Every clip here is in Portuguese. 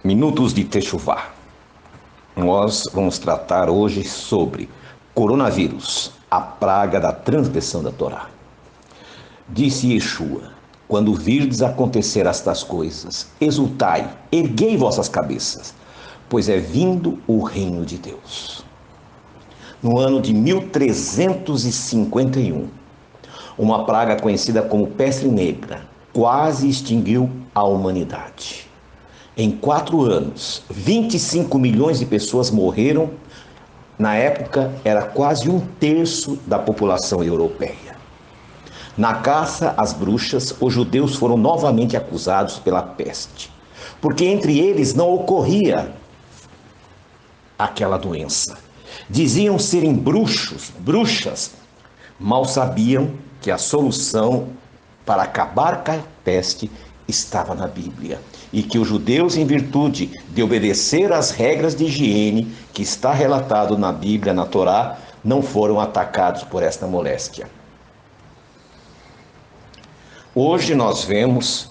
Minutos de Techuvá. Nós vamos tratar hoje sobre coronavírus, a praga da transgressão da Torá. Disse Yeshua: quando virdes acontecer estas coisas, exultai, erguei vossas cabeças, pois é vindo o reino de Deus. No ano de 1351, uma praga conhecida como peste negra quase extinguiu a humanidade. Em 4 anos, 25 milhões de pessoas morreram. Na época, era quase 1/3 da população europeia. Na caça às bruxas, os judeus foram novamente acusados pela peste, porque entre eles não ocorria aquela doença. Diziam serem bruxas, mal sabiam que a solução para acabar com a peste estava na Bíblia, e que os judeus, em virtude de obedecer às regras de higiene que está relatado na Bíblia, na Torá, não foram atacados por esta moléstia. Hoje nós vemos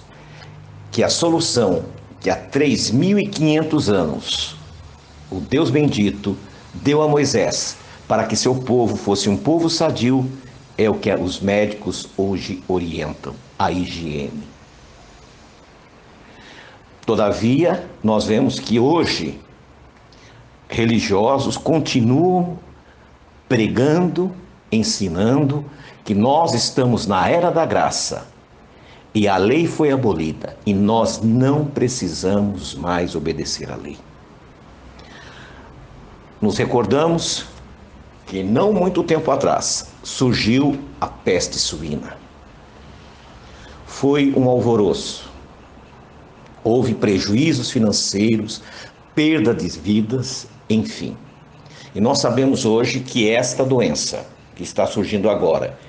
que a solução que há 3.500 anos o Deus bendito deu a Moisés para que seu povo fosse um povo sadio é o que os médicos hoje orientam: a higiene. Todavia, nós vemos que hoje religiosos continuam pregando, ensinando que nós estamos na era da graça e a lei foi abolida e nós não precisamos mais obedecer à lei. Nos recordamos que não muito tempo atrás surgiu a peste suína. Foi um alvoroço. Houve prejuízos financeiros, perda de vidas, enfim. E nós sabemos hoje que esta doença que está surgindo agora,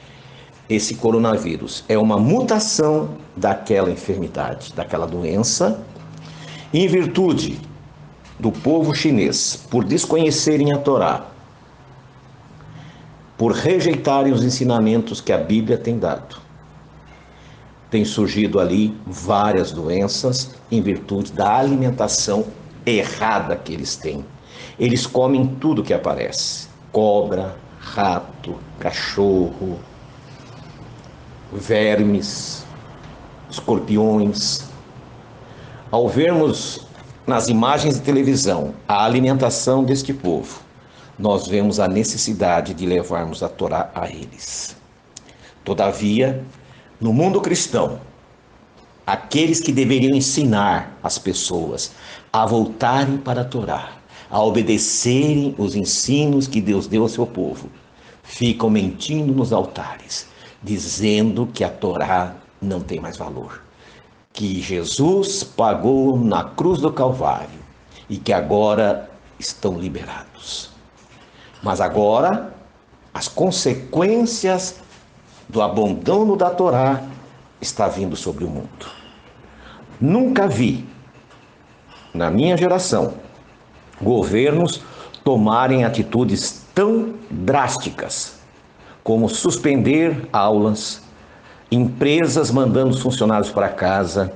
esse coronavírus, é uma mutação daquela enfermidade, daquela doença, em virtude do povo chinês, por desconhecerem a Torá, por rejeitarem os ensinamentos que a Bíblia tem dado. Tem surgido ali várias doenças em virtude da alimentação errada que eles têm. Eles comem tudo que aparece: cobra, rato, cachorro, vermes, escorpiões. Ao vermos nas imagens de televisão a alimentação deste povo, nós vemos a necessidade de levarmos a Torá a eles. Todavia, no mundo cristão, aqueles que deveriam ensinar as pessoas a voltarem para a Torá, a obedecerem os ensinos que Deus deu ao seu povo, ficam mentindo nos altares, dizendo que a Torá não tem mais valor, que Jesus pagou na cruz do Calvário e que agora estão liberados. Mas agora, as consequências do abandono da Torá está vindo sobre o mundo. Nunca vi, na minha geração, governos tomarem atitudes tão drásticas como suspender aulas, empresas mandando os funcionários para casa,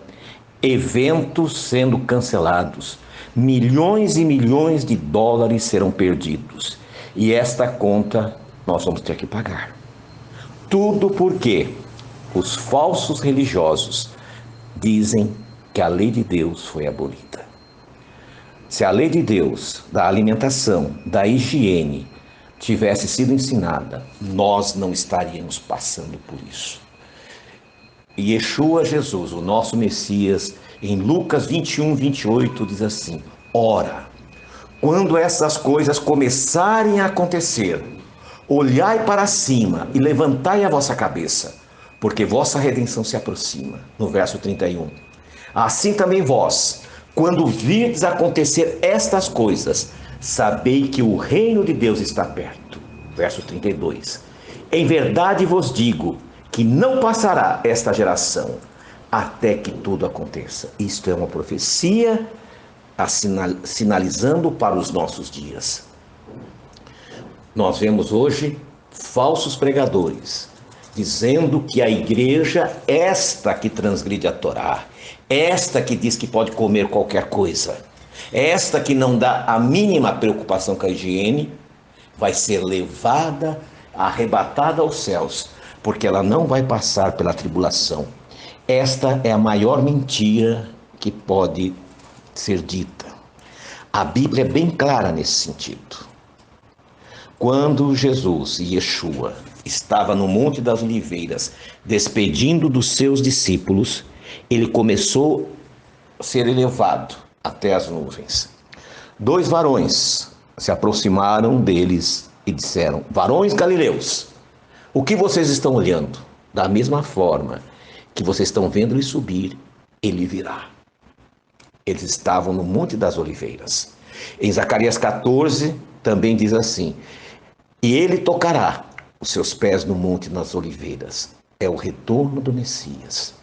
eventos sendo cancelados, milhões e milhões de dólares serão perdidos. E esta conta nós vamos ter que pagar. Tudo porque os falsos religiosos dizem que a lei de Deus foi abolida. Se a lei de Deus, da alimentação, da higiene, tivesse sido ensinada, nós não estaríamos passando por isso. E Yeshua Jesus, o nosso Messias, em Lucas 21:28, diz assim: ora, quando essas coisas começarem a acontecer, olhai para cima e levantai a vossa cabeça, porque vossa redenção se aproxima. No verso 31. Assim também vós, quando virdes acontecer estas coisas, sabei que o reino de Deus está perto. Verso 32. Em verdade vos digo que não passará esta geração até que tudo aconteça. Isto é uma profecia sinalizando para os nossos dias. Nós vemos hoje falsos pregadores dizendo que a igreja, esta que transgride a Torá, esta que diz que pode comer qualquer coisa, Esta que não dá a mínima preocupação com a higiene, vai ser levada, arrebatada aos céus, porque ela não vai passar pela tribulação. Esta é a maior mentira que pode ser dita. A Bíblia é bem clara nesse sentido. Quando Jesus, Yeshua, estava no Monte das Oliveiras, despedindo dos seus discípulos, ele começou a ser elevado até as nuvens. 2 varões se aproximaram deles e disseram: varões galileus, o que vocês estão olhando? Da mesma forma que vocês estão vendo ele subir, ele virá. Eles estavam no Monte das Oliveiras. Em Zacarias 14 também diz assim: e ele tocará os seus pés no Monte das Oliveiras. É o retorno do Messias.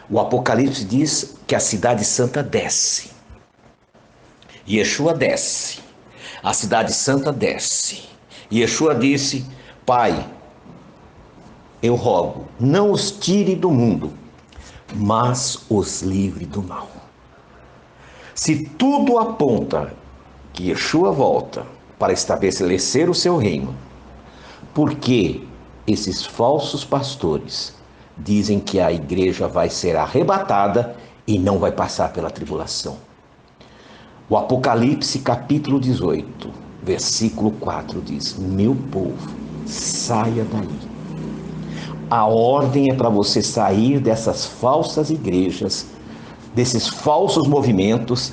O Apocalipse diz que a cidade santa desce. Yeshua desce. A cidade santa desce. Yeshua disse: Pai, eu rogo, não os tire do mundo, mas os livre do mal. Se tudo aponta que Yeshua volta para estabelecer o seu reino, por que esses falsos pastores dizem que a igreja vai ser arrebatada e não vai passar pela tribulação? O Apocalipse capítulo 18, versículo 4 diz: meu povo, saia daí. A ordem é para você sair dessas falsas igrejas, desses falsos movimentos,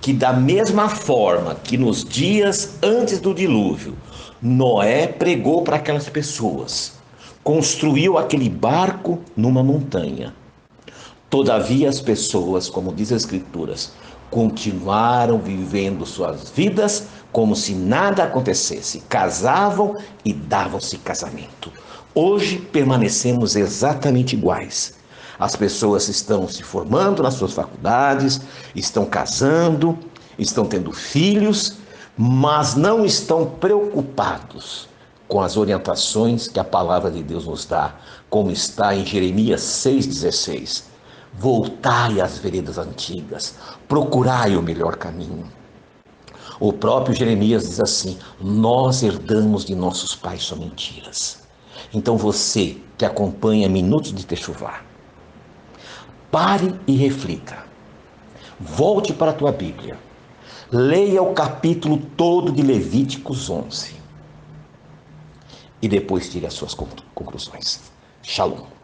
que da mesma forma que nos dias antes do dilúvio, Noé pregou para aquelas pessoas, construiu aquele barco numa montanha. Todavia as pessoas, como diz as Escrituras, continuaram vivendo suas vidas como se nada acontecesse. Casavam e davam-se casamento. Hoje permanecemos exatamente iguais. As pessoas estão se formando nas suas faculdades, estão casando, estão tendo filhos, mas não estão preocupados com as orientações que a palavra de Deus nos dá, como está em Jeremias 6,16. Voltai às veredas antigas, procurai o melhor caminho. O próprio Jeremias diz assim: nós herdamos de nossos pais só mentiras. Então você que acompanha Minutos de Techuvá, pare e reflita. Volte para a tua Bíblia. Leia o capítulo todo de Levíticos 11. E depois tire as suas conclusões. Shalom.